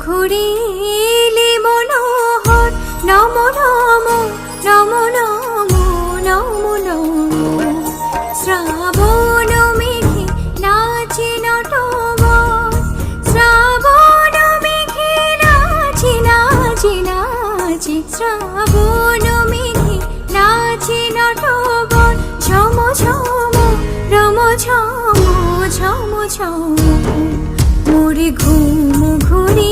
ঘুরিলি মনোহর নম নম নম নম নম নম শ্রাবণ মেঘে নাচি নটবর শ্রাবণ মেঘে নাচি নাচি নাচি শ্রাবণ মেঘে নাচি নটবর ঝম ঝম রম ঝম ঝম ঝম মোরে ঘুম ঘুরি